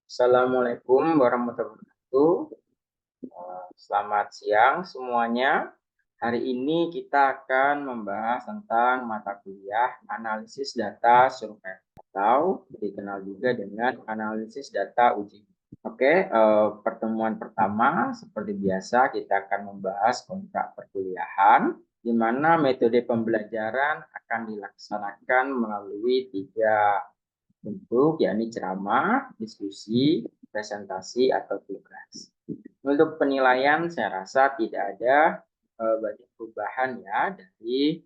Assalamualaikum warahmatullahi wabarakatuh. Selamat siang semuanya. Hari ini kita akan membahas tentang mata kuliah analisis data survei atau dikenal juga dengan analisis data uji. Oke, pertemuan pertama seperti biasa kita akan membahas kontrak perkuliahan di mana metode pembelajaran akan dilaksanakan melalui 3 bentuk, yakni ceramah, diskusi, presentasi, atau tugas. Untuk penilaian, saya rasa tidak ada banyak perubahan ya dari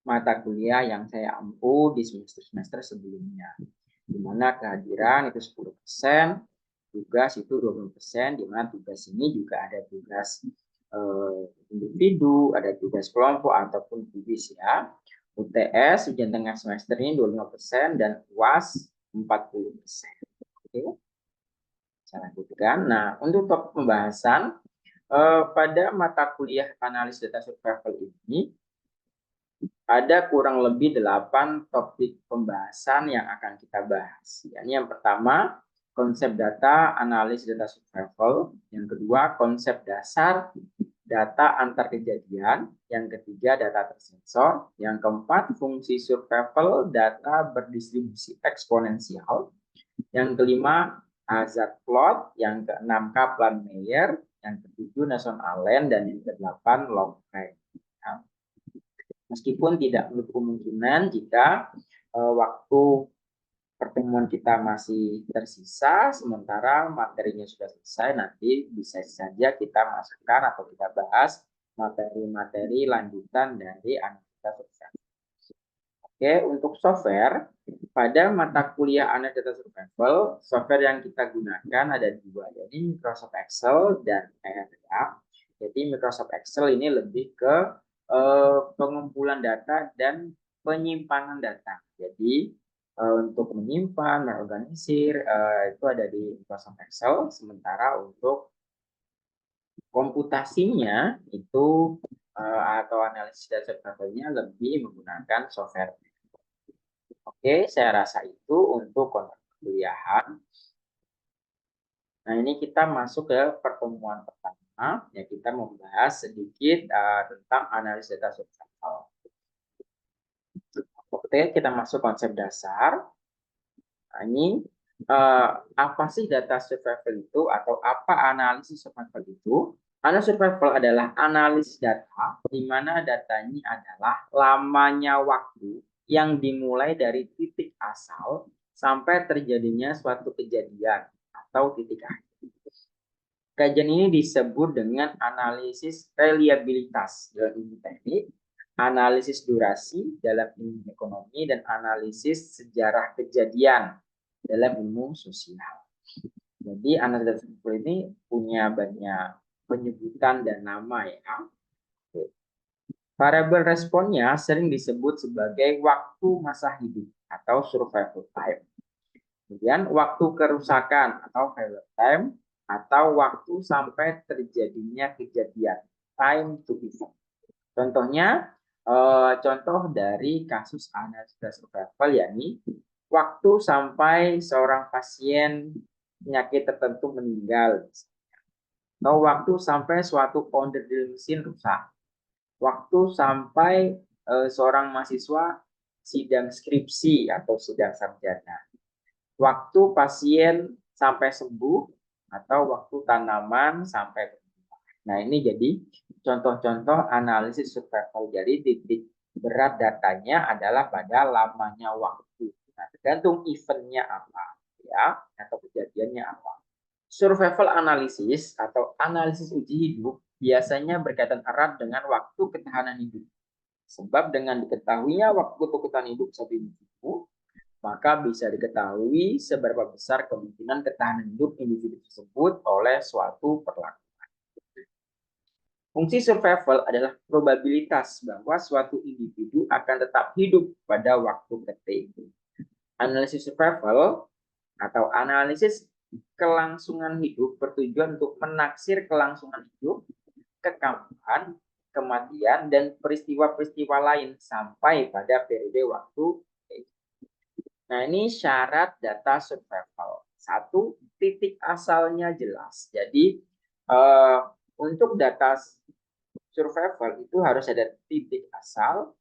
mata kuliah yang saya ampu di semester-semester sebelumnya. Di mana kehadiran itu 10%, tugas itu 20%, di mana tugas ini juga ada tugas individu, ada tugas kelompok ataupun kuis ya. UTS ujian tengah semester ini 25% dan UAS 40%. Oke, saya lanjutkan. Nah, untuk topik pembahasan pada mata kuliah analis data survival ini ada kurang lebih 8 topik pembahasan yang akan kita bahas. Yang pertama, konsep data analis data survival. Yang kedua, konsep dasar data antar kejadian. Yang ketiga, data tersensor. Yang keempat, fungsi survival data berdistribusi eksponensial. Yang kelima, hazard plot. Yang keenam, Kaplan-Meier. Yang ketujuh, Nason Allen. Dan yang kedelapan, log rank. Meskipun tidak menutup kemungkinan jika waktu pertemuan kita masih tersisa, sementara materinya sudah selesai, nanti bisa saja kita masukkan atau kita bahas materi-materi lanjutan dari analisa survival. Oke, untuk software, pada mata kuliah analisa data survival, software yang kita gunakan ada dua, yaitu Microsoft Excel dan R. Jadi Microsoft Excel ini lebih ke pengumpulan data dan penyimpanan data. Jadi untuk menyimpan, mengorganisir itu ada di Microsoft Excel, sementara untuk komputasinya itu atau analisis data survival-nya lebih menggunakan software. Oke, saya rasa itu untuk kontrak perkuliahan. Nah, ini kita masuk ke pertemuan pertama, ya kita membahas sedikit tentang analisis data survival. Oke, kita masuk konsep dasar. Nah, ini apa sih data survival itu atau apa analisis survival itu? Analisis survival adalah analisis data di mana datanya adalah lamanya waktu yang dimulai dari titik asal sampai terjadinya suatu kejadian atau titik akhir. Kajian ini disebut dengan analisis reliabilitas dalam ilmu teknik, analisis durasi dalam ilmu ekonomi, dan analisis sejarah kejadian dalam ilmu sosial. Jadi analisis ini punya banyak penyebutan dan nama ya. Variabel responnya sering disebut sebagai waktu masa hidup atau survival time. Kemudian waktu kerusakan atau failure time atau waktu sampai terjadinya kejadian, time to event. Contohnya, contoh dari kasus analisis survival yakni waktu sampai seorang pasien penyakit tertentu meninggal, atau waktu sampai suatu onderdil mesin rusak, waktu sampai seorang mahasiswa sidang skripsi atau sidang sarjana, waktu pasien sampai sembuh, atau waktu tanaman sampai berbuah. Nah, ini jadi contoh-contoh analisis survival. Jadi titik berat datanya adalah pada lamanya waktu. Nah, tergantung eventnya apa ya atau kejadiannya apa. Survival analysis atau analisis uji hidup biasanya berkaitan erat dengan waktu ketahanan hidup. Sebab dengan diketahuinya waktu ketahanan hidup satu individu, maka bisa diketahui seberapa besar kemungkinan ketahanan hidup individu tersebut oleh suatu perlakuan. Fungsi survival adalah probabilitas bahwa suatu individu akan tetap hidup pada waktu tertentu. Analisis survival atau analisis kelangsungan hidup bertujuan untuk menaksir kelangsungan hidup, kekampuhan, kematian, dan peristiwa-peristiwa lain sampai pada periode waktu. Nah, ini syarat data survival. Satu, titik asalnya jelas. Jadi untuk data survival itu harus ada titik asal,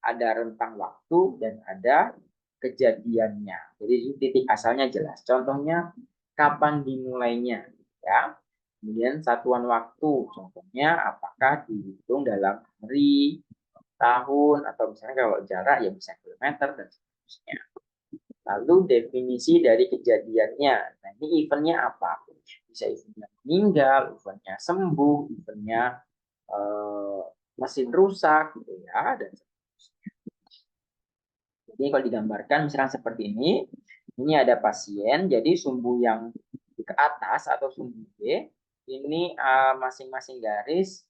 ada rentang waktu, dan ada kejadiannya. Jadi titik asalnya jelas. Contohnya kapan dimulainya, ya. Kemudian satuan waktu, contohnya apakah dihitung dalam hari, tahun, atau misalnya kalau jarak ya bisa kilometer dan seterusnya. Lalu definisi dari kejadiannya. Nah, ini eventnya apa? Bisa eventnya meninggal, eventnya sembuh, eventnya mesin rusak, gitu ya, dan seterusnya. Jadi kalau digambarkan misalkan seperti ini ada pasien, jadi sumbu yang ke atas atau sumbu B, ini masing-masing garis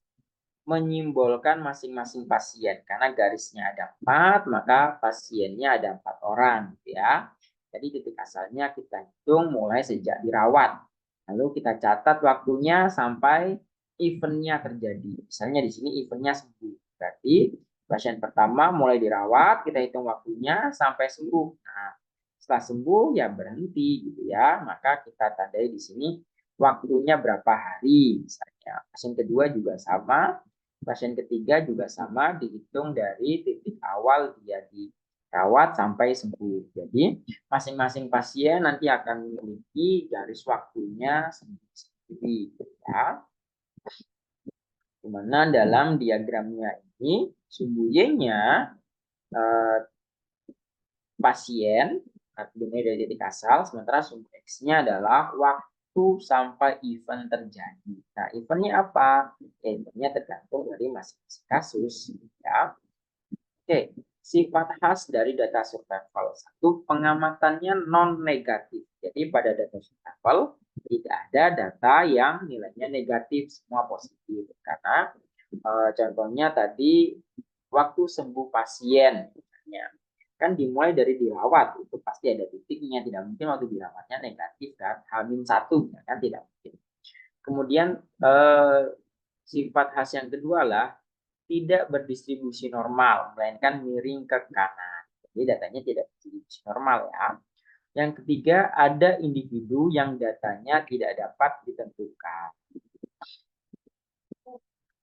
menyimbolkan masing-masing pasien. Karena garisnya ada 4, maka pasiennya ada 4 orang. Ya. Jadi titik asalnya kita hitung mulai sejak dirawat. Lalu kita catat waktunya sampai eventnya terjadi. Misalnya di sini eventnya sembuh. Berarti pasien pertama mulai dirawat, kita hitung waktunya sampai sembuh. Nah, setelah sembuh ya berhenti gitu ya. Maka kita tandai di sini waktunya berapa hari misalnya. Pasien kedua juga sama, pasien ketiga juga sama, dihitung dari titik awal dia dirawat sampai sembuh. Jadi masing-masing pasien nanti akan memiliki garis waktunya sendiri-sendiri ya. Dimana dalam diagramnya ini sumbu Y-nya pasien dimulai dari titik asal, sementara sumbu X-nya adalah waktu sampai event terjadi. Nah, eventnya apa? Eventnya tergantung dari masing-masing kasus. Ya. Oke, sifat khas dari data survival. Satu, pengamatannya non-negatif. Jadi pada data survival tidak ada data yang nilainya negatif, semua positif. Karena contohnya tadi waktu sembuh pasien, misalnya, kan dimulai dari dirawat, itu pasti ada titiknya, tidak mungkin waktu dirawatnya negatif kan, H-1, kan tidak mungkin. Kemudian sifat khas yang kedua lah tidak berdistribusi normal, melainkan miring ke kanan. Jadi datanya tidak berdistribusi normal ya. Yang ketiga, ada individu yang datanya tidak dapat ditentukan.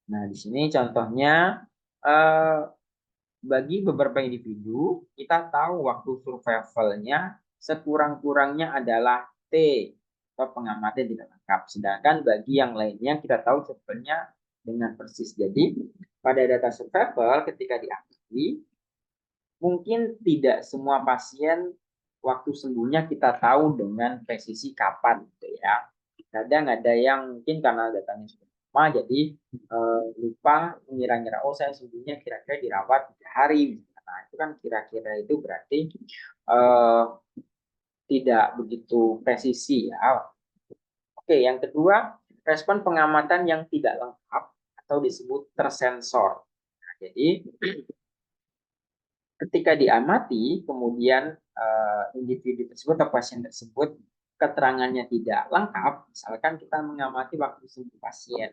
Nah, di sini contohnya bagi beberapa individu, kita tahu waktu survivalnya sekurang-kurangnya adalah T atau pengamatan tidak lengkap. Sedangkan bagi yang lainnya kita tahu survivalnya dengan persis. Jadi pada data survival ketika diakui, mungkin tidak semua pasien waktu sembuhnya kita tahu dengan presisi kapan gitu ya. Kadang ada yang mungkin karena datanya sudah lama jadi lupa mengira-ngira oh saya sembuhnya kira-kira dirawat 3 hari. Nah, itu kan kira-kira itu berarti tidak begitu presisi ya. Oke, yang kedua, respon pengamatan yang tidak lengkap atau disebut tersensor. Nah, jadi ketika diamati, kemudian individu tersebut atau pasien tersebut keterangannya tidak lengkap, misalkan kita mengamati waktu sembuh pasien,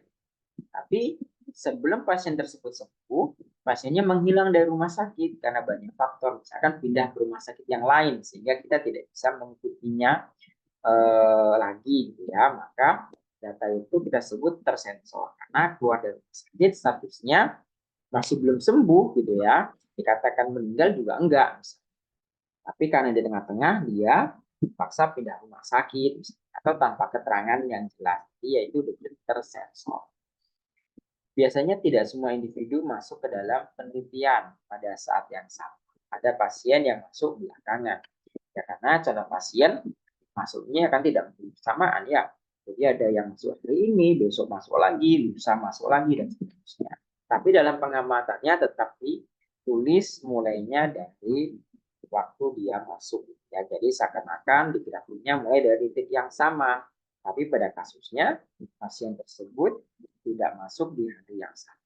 tapi sebelum pasien tersebut sembuh, pasiennya menghilang dari rumah sakit karena banyak faktor, misalkan pindah ke rumah sakit yang lain, sehingga kita tidak bisa mengikutinya lagi, gitu ya. Maka data itu kita sebut tersensor karena keluar dari rumah sakit statusnya masih belum sembuh, gitu ya. Dikatakan meninggal juga enggak, tapi karena di tengah-tengah dia dipaksa pindah rumah sakit atau tanpa keterangan yang jelas, yaitu tersensor. Biasanya tidak semua individu masuk ke dalam penelitian pada saat yang sama. Ada pasien yang masuk belakangan, ya karena contoh pasien masuknya kan tidak bersamaan ya. Jadi ada yang masuk hari ini, besok masuk lagi, lusa masuk lagi dan seterusnya. Tapi dalam pengamatannya tetap ditulis mulainya dari waktu dia masuk. Ya, jadi seakan-akan di grafiknya mulai dari titik yang sama. Tapi pada kasusnya pasien tersebut tidak masuk di hari yang sama.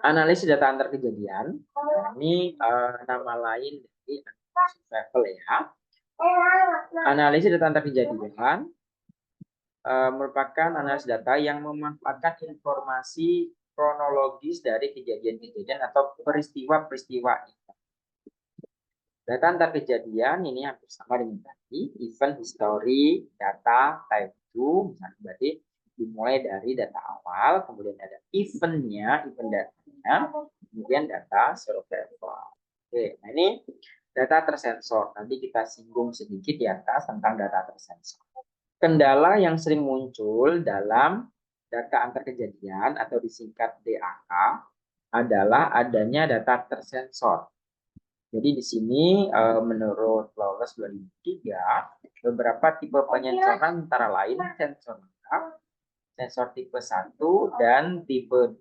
Analisis data antar kejadian. Ini nama lain dari survival ya. Analisis data antar kejadian merupakan analisis data yang memanfaatkan informasi kronologis dari kejadian-kejadian atau peristiwa-peristiwa. Data antar kejadian ini hampir sama dengan tadi, event history, data, type 2, misalnya berarti dimulai dari data awal, kemudian ada eventnya, event datanya, kemudian data survival. Oke, nah ini data tersensor. Nanti kita singgung sedikit di atas tentang data tersensor. Kendala yang sering muncul dalam data antar kejadian atau disingkat DAK adalah adanya data tersensor. Jadi di sini menurut Lawless 2003, beberapa tipe penyensoran antara lain sensor lengkap, sensor tipe 1, dan tipe 2.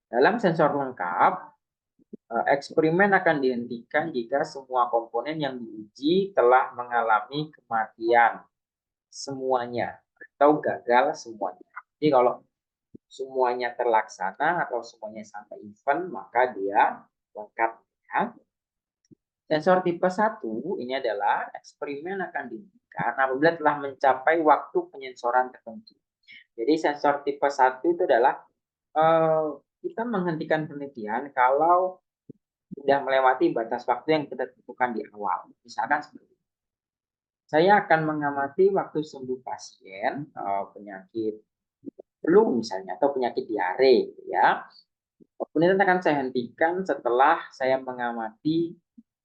Dalam sensor lengkap, eksperimen akan dihentikan jika semua komponen yang diuji telah mengalami kematian semuanya atau gagal semuanya. Jadi kalau semuanya terlaksana atau semuanya sampai event, maka dia lengkap. Ya. Sensor tipe 1 ini adalah eksperimen akan dihentikan apabila telah mencapai waktu penyensoran tertentu. Jadi sensor tipe 1 itu adalah kita menghentikan penelitian kalau sudah melewati batas waktu yang kita tentukan di awal. Misalkan seperti ini. Saya akan mengamati waktu sembuh pasien penyakit flu misalnya atau penyakit diare ya. Penelitian akan saya hentikan setelah saya mengamati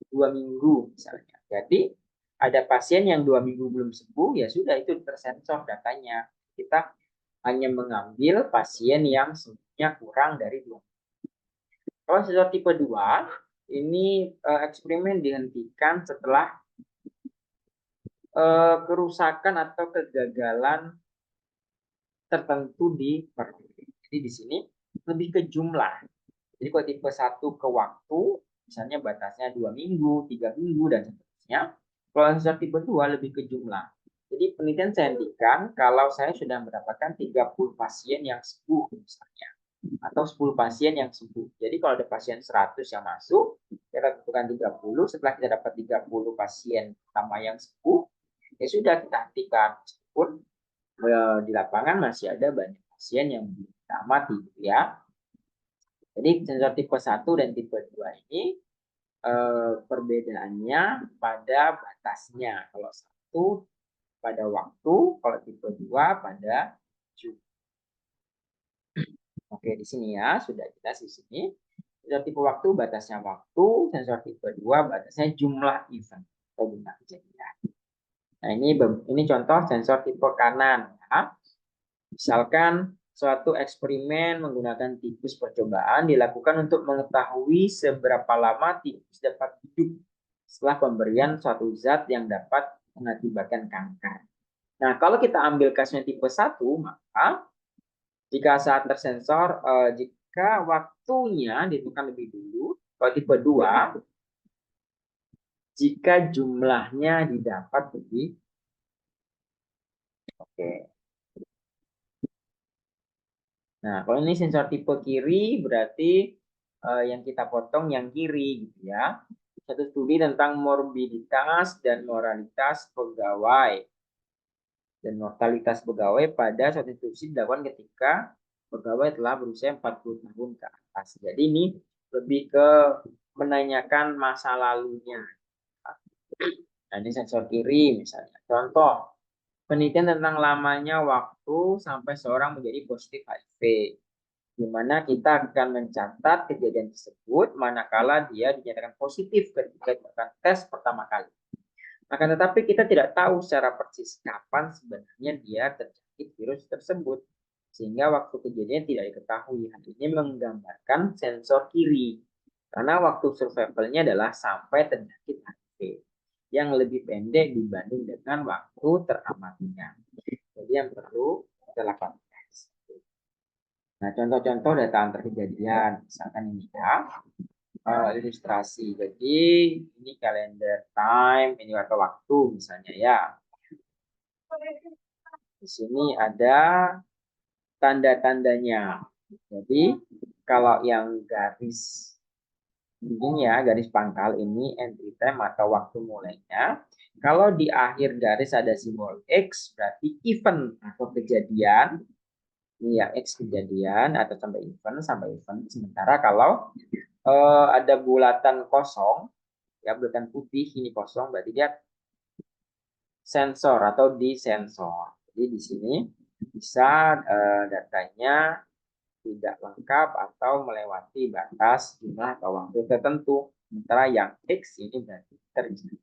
2 minggu misalnya. Jadi ada pasien yang 2 minggu belum sembuh, ya sudah itu tersensor datanya. Kita hanya mengambil pasien yang sembuhnya kurang dari 2 minggu. Kalau sensor tipe 2, ini eksperimen dihentikan setelah kerusakan atau kegagalan tertentu di pergub. Jadi di sini lebih ke jumlah. Jadi kalau tipe 1 ke waktu, misalnya batasnya 2 minggu, 3 minggu, dan seterusnya. Kalau sensor tipe 2 lebih ke jumlah. Jadi penelitian saya hentikan kalau saya sudah mendapatkan 30 pasien yang sembuh misalnya. Atau 10 pasien yang sembuh. Jadi kalau ada pasien 100 yang masuk, kita tentukan 30. Setelah kita dapat 30 pasien pertama yang sembuh, ya sudah kita hentikan. Meskipun di lapangan masih ada banyak pasien yang belum mati ya. Jadi sensor tipe 1 dan tipe 2 ini perbedaannya pada batasnya. Kalau 1 pada waktu, kalau tipe 2 pada jumlah. Oke, di sini ya, sudah jelas di sini. Sensor tipe waktu batasnya waktu, sensor tipe 2 batasnya jumlah event atau jumlah kejadian. Nah, ini contoh sensor tipe kanan ya. Misalkan suatu eksperimen menggunakan tikus percobaan dilakukan untuk mengetahui seberapa lama tikus dapat hidup setelah pemberian suatu zat yang dapat mengakibatkan kanker. Nah, kalau kita ambil kasusnya tipe 1, maka jika saat tersensor, jika waktunya ditentukan lebih dulu, kalau tipe 2, jika jumlahnya didapat lebih. Oke. Nah, kalau ini sensor tipe kiri berarti yang kita potong yang kiri gitu ya. Satu studi tentang morbiditas dan moralitas pegawai dan mortalitas pegawai pada suatu institusi dilakukan ketika pegawai telah berusia 40 tahun ke atas. Jadi ini lebih ke menanyakan masa lalunya. Nah, ini sensor kiri misalnya. Contoh, penelitian tentang lamanya waktu sampai seorang menjadi positif HIV. Di mana kita akan mencatat kejadian tersebut manakala dia dinyatakan positif ketika dilakukan tes pertama kali. Akan tetapi kita tidak tahu secara persis kapan sebenarnya dia terjangkit virus tersebut. Sehingga waktu kejadian tidak diketahui. Hal ini menggambarkan sensor kiri. Karena waktu survivalnya adalah sampai terjangkit HIV. Yang lebih pendek dibanding dengan waktu teramatinya. Jadi yang perlu kita lakukan. Nah, contoh-contoh data antar kejadian, misalkan ini ya, ilustrasi. Jadi ini kalender time, ini atau waktu misalnya ya. Di sini ada tanda-tandanya. Jadi kalau yang garis ini ya, garis pangkal ini entry time atau waktu mulainya. Kalau di akhir garis ada simbol X, berarti event atau kejadian. Ini ya X kejadian atau sampai event. Sementara kalau ada bulatan kosong ya, bulatan putih ini kosong, berarti dia sensor atau disensor. Jadi di sini bisa datanya tidak lengkap atau melewati batas jumlah atau waktu tertentu. Sementara yang X ini berarti terjadi.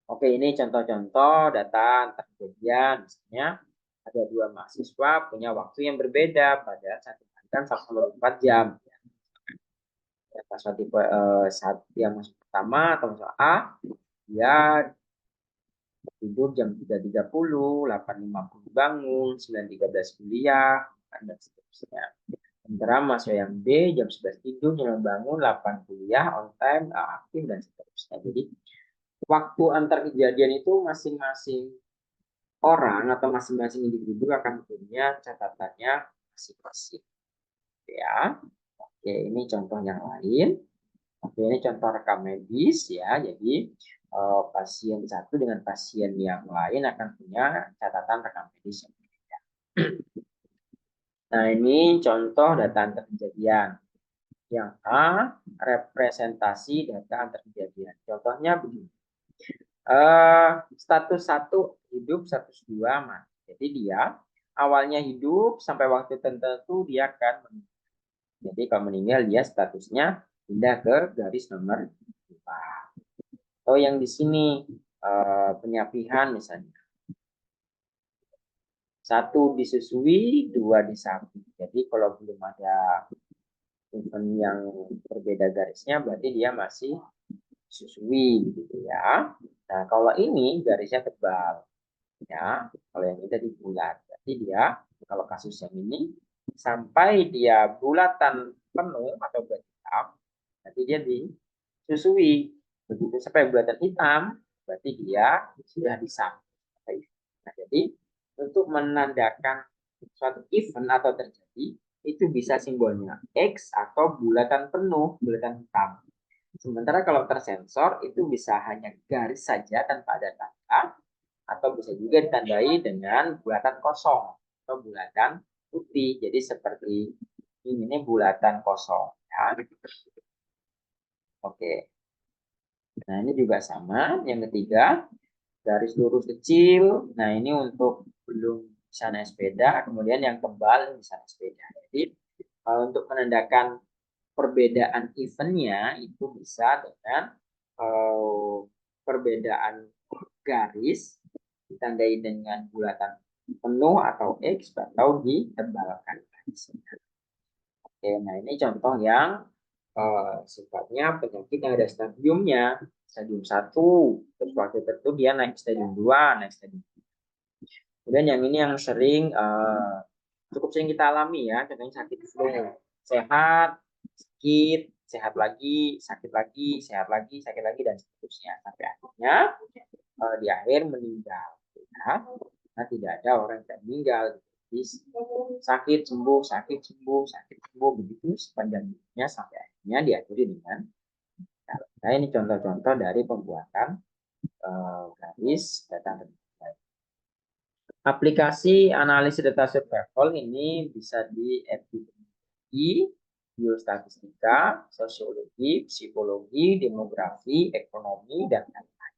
Oke, ini contoh-contoh data kejadian. Misalnya ada dua mahasiswa punya waktu yang berbeda pada satu hari kan 44 jam. Ya, mahasiswa tipe saat yang masuk pertama atau mahasiswa A, dia tidur jam 3.30, 8.50 bangun, 9.13 kuliah, dan seterusnya. Sementara mahasiswa yang B jam 11 tidur, jam bangun, 8 kuliah, on time, aktif, dan seterusnya. Jadi waktu antar kejadian itu masing-masing orang atau masing-masing individu akan punya catatannya masing-masing. Ya, oke, ini contoh yang lain. Oke, ini contoh rekam medis ya. Jadi pasien satu dengan pasien yang lain akan punya catatan rekam medis yang berbeda. Nah, ini contoh data antar kejadian. Yang A, representasi data antar kejadian. Contohnya begini. Status 1 hidup, status 2 mati. Jadi dia awalnya hidup sampai waktu tertentu dia akan meninggal. Jadi kalau meninggal dia statusnya pindah ke garis nomor 4. Atau yang di sini penyapihan misalnya. 1 disusui, 2 disapi. Jadi kalau belum ada event yang berbeda garisnya berarti dia masih susui gitu ya. Nah, kalau ini garisnya tebal ya. Kalau yang ini tadi bulat. Berarti dia kalau kasus yang ini sampai dia bulatan penuh atau bulat hitam, berarti dia disusui. Begitu sampai bulatan hitam, berarti dia sudah disapi. Nah, jadi untuk menandakan suatu event atau terjadi itu bisa simbolnya X atau bulatan penuh, bulatan hitam. Sementara kalau tersensor itu bisa hanya garis saja tanpa ada tanda, atau bisa juga ditandai dengan bulatan kosong atau bulatan putih. Jadi seperti ini bulatan kosong ya. Oke. Nah, ini juga sama. Yang ketiga, garis lurus kecil. Nah, ini untuk belum bisa naik sepeda, kemudian yang tebal bisa naik sepeda. Jadi untuk menandakan perbedaan eventnya itu bisa dengan perbedaan garis ditandai dengan bulatan penuh atau X atau ditebalkan. Oke, nah ini contoh yang sifatnya penyakit yang ada stadiumnya. Stadium 1, terus waktu tertentu dia naik stadium 2, naik stadium 3. Kemudian yang ini yang sering cukup sering kita alami ya, contohnya sakit flu. Sehat, sakit, sehat lagi, sakit lagi, sehat lagi, sakit lagi, dan seterusnya. Sampai akhirnya di akhir meninggal. Ya. Nah, tidak ada orang yang meninggal. Jadi, sakit sembuh, sakit sembuh, sakit sembuh, begitu sepanjang hidupnya sampai akhirnya diakhiri dengan. Nah, ini contoh-contoh dari pembuatan garis data. Aplikasi analisis data survival ini bisa di epidemiologi, biostatistika, sosiologi, psikologi, demografi, ekonomi, dan lain-lain.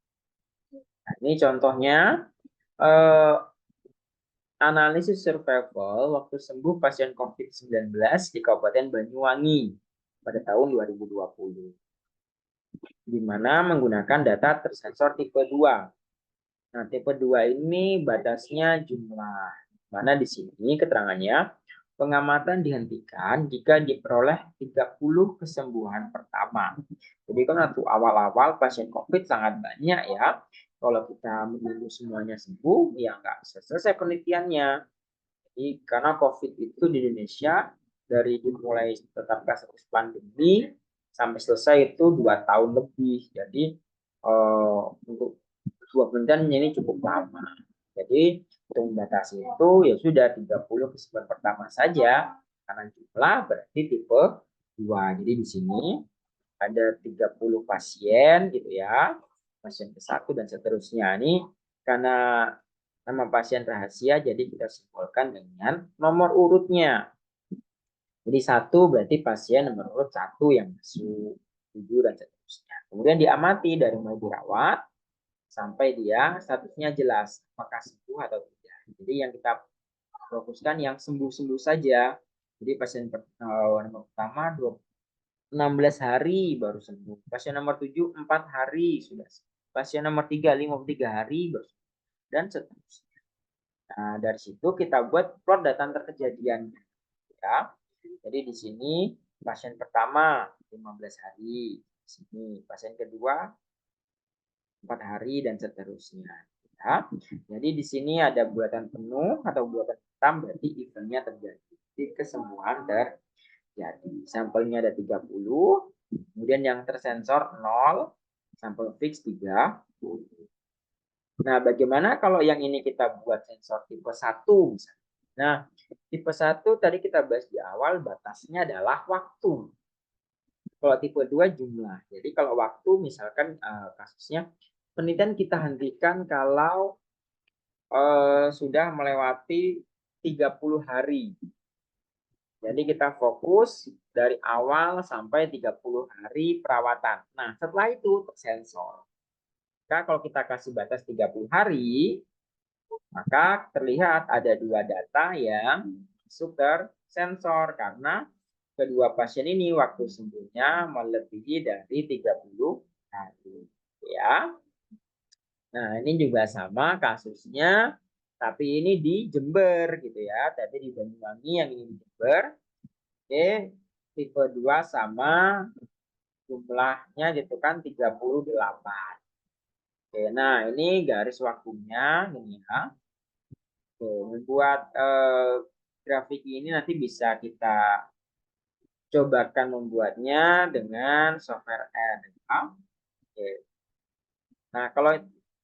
Nah, ini contohnya analisis survival waktu sembuh pasien COVID-19 di Kabupaten Banyuwangi pada tahun 2020. Di mana menggunakan data tersensor tipe 2. Nah, tipe 2 ini batasnya jumlah. Mana di sini keterangannya, pengamatan dihentikan jika diperoleh 30 kesembuhan pertama. Jadi kan waktu awal-awal pasien COVID sangat banyak ya. Kalau kita menunggu semuanya sembuh, ya nggak selesai penelitiannya. Jadi karena COVID itu di Indonesia dari dimulai tetapkan status pandemi sampai selesai itu 2 tahun lebih. Jadi untuk sebuah penelitian ini cukup lama. Jadi untuk membatasi itu ya sudah 30 kesembuhan pertama saja karena jumlah berarti tipe 2. Jadi di sini ada 30 pasien gitu ya. Pasien ke-1 dan seterusnya. Ini karena nama pasien rahasia jadi kita simpulkan dengan nomor urutnya. Jadi 1 berarti pasien nomor urut 1 yang masuk, 7 dan seterusnya. seterusnya. Kemudian diamati dari mulai dirawat sampai dia statusnya jelas apakah sembuh atau tidak. Jadi yang kita fokuskan yang sembuh-sembuh saja. Jadi pasien nomor pertama 16 hari baru sembuh. Pasien nomor 7 4 hari sudah sembuh. Pasien nomor 3 53 hari baru sembuh. Dan seterusnya. Nah, dari situ kita buat plot data terkejadian ya. Jadi di sini pasien pertama 15 hari, di sini pasien kedua 4 hari dan seterusnya. Ya. Jadi di sini ada bulatan penuh atau bulatan hitam berarti eventnya terjadi. Jadi kesembuhan terjadi. Sampelnya ada 30, kemudian yang tersensor 0, sampel fix 30. Nah, bagaimana kalau yang ini kita buat sensor tipe 1 misalnya. Nah, tipe 1 tadi kita bahas di awal batasnya adalah waktu. Kalau tipe 2 jumlah. Jadi kalau waktu misalkan kasusnya penelitian kita hentikan kalau sudah melewati 30 hari. Jadi kita fokus dari awal sampai 30 hari perawatan. Nah, setelah itu tersensor. Maka kalau kita kasih batas 30 hari, maka terlihat ada 2 data yang masuk tersensor karena kedua pasien ini waktu sembuhnya melebihi dari 30 hari. Ya. Nah, ini juga sama kasusnya, tapi ini di Jember gitu ya. Tadi di Banyuwangi, yang ini di Jember. Oke, tipe 2 sama jumlahnya gitu kan 38. Oke, nah ini garis waktunya ini ya. Oke, membuat grafik ini nanti bisa kita cobakan membuatnya dengan software RNA. Oke. Nah, kalau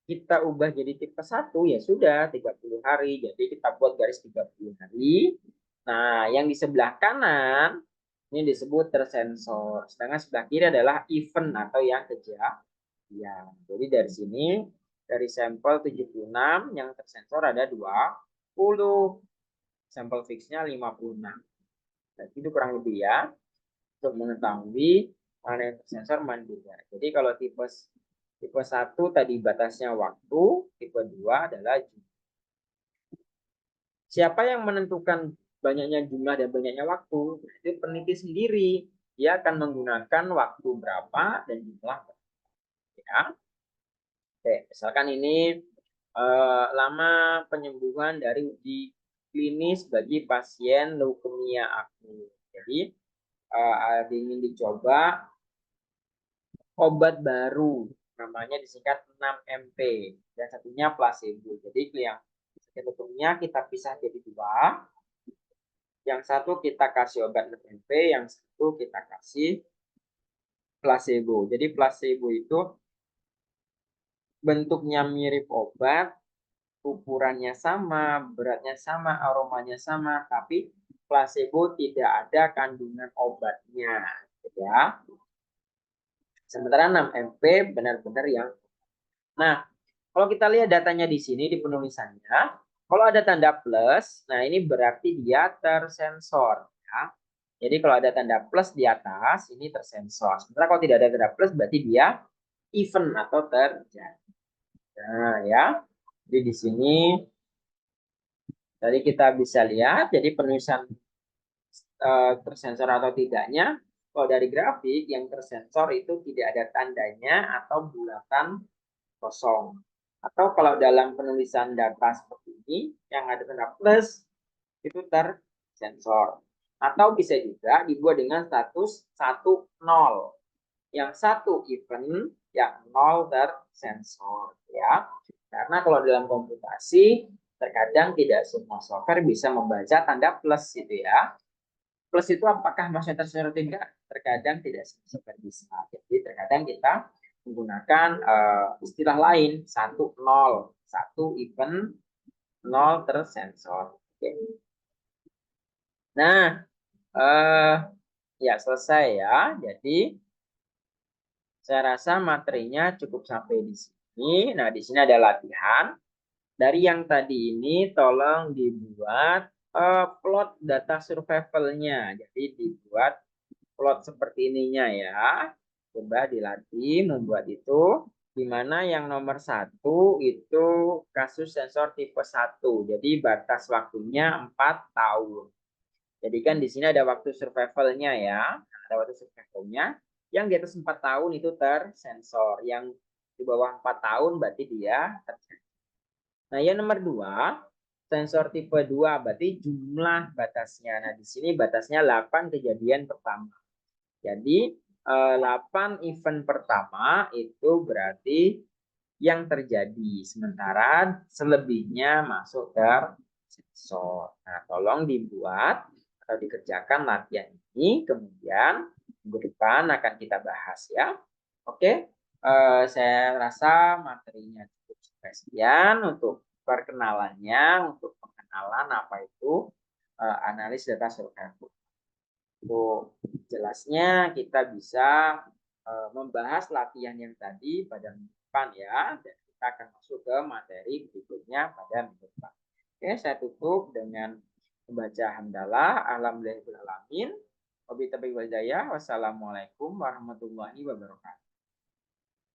kita ubah jadi tipe 1 ya sudah 30 hari. Jadi kita buat garis 30 hari. Nah, yang di sebelah kanan ini disebut tersensor. Sedangkan sebelah kiri adalah event atau yang kejadian. Jadi dari sini dari sampel 76 yang tersensor ada 20. Sampel fixnya 56. Nah, itu kurang lebih ya untuk mengetahui mana yang tersensor mana tidak. Jadi kalau tipe 1 tadi batasnya waktu, tipe 2 adalah jumlah. Siapa yang menentukan banyaknya jumlah dan banyaknya waktu? Itu peneliti sendiri. Dia akan menggunakan waktu berapa dan jumlah berapa. Ya. Oke, misalkan ini lama penyembuhan dari uji klinis bagi pasien leukemia akut. Jadi ingin dicoba obat baru, namanya disingkat 6MP, dan satunya placebo. Jadi yang sakit leukemia kita pisah jadi 2. Yang satu kita kasih obat 6MP, yang satu kita kasih placebo. Jadi placebo itu bentuknya mirip obat, ukurannya sama, beratnya sama, aromanya sama, tapi placebo tidak ada kandungan obatnya, ya. Sementara 6MP benar-benar yang. Nah, kalau kita lihat datanya di sini di penulisannya, kalau ada tanda plus, nah ini berarti dia tersensor, ya. Jadi kalau ada tanda plus di atas, ini tersensor. Sementara kalau tidak ada tanda plus, berarti dia event atau terjadi. Nah, ya. Jadi di sini tadi kita bisa lihat, jadi penulisan tersensor atau tidaknya. Kalau dari grafik yang tersensor itu tidak ada tandanya atau bulatan kosong. Atau kalau dalam penulisan data seperti ini yang ada tanda plus itu tersensor. Atau bisa juga dibuat dengan status 1 0. Yang 1 event, yang 0 tersensor ya. Karena kalau dalam komputasi terkadang tidak semua software bisa membaca tanda plus itu ya. Plus itu apakah masih tersensor atau tidak? Terkadang tidak semua bisa. Jadi terkadang kita menggunakan istilah lain 1 0, 1 event, 0 tersensor. Oke. Nah, ya selesai ya. Jadi saya rasa materinya cukup sampai di sini. Nah, di sini ada latihan. Dari yang tadi ini tolong dibuat plot data survivalnya. Jadi dibuat plot seperti ininya ya. Coba dilatih membuat itu, di mana yang nomor 1 itu kasus sensor tipe 1. Jadi batas waktunya 4 tahun. Jadi kan di sini ada waktu survivalnya ya. Ada waktu survivalnya. Yang di atas 4 tahun itu tersensor. Yang di bawah 4 tahun berarti dia tersensor. Nah, yang nomor 2, sensor tipe 2 berarti jumlah batasnya. Nah, di sini batasnya 8 kejadian pertama. Jadi 8 event pertama itu berarti yang terjadi. Sementara selebihnya masuk ke sensor. Nah, tolong dibuat atau dikerjakan latihan ini. Kemudian minggu depan akan kita bahas ya. Oke, saya rasa materinya cukup sampai sekian untuk perkenalannya, untuk pengenalan apa itu analis data survival. Untuk jelasnya kita bisa membahas latihan yang tadi pada minggu depan ya, dan kita akan masuk ke materi berikutnya pada minggu depan. Oke, saya tutup dengan membaca hamdalah, alhamdulillahirabbil alamin. Wabillahi taufiq wal hidayah. Wassalamualaikum warahmatullahi wabarakatuh.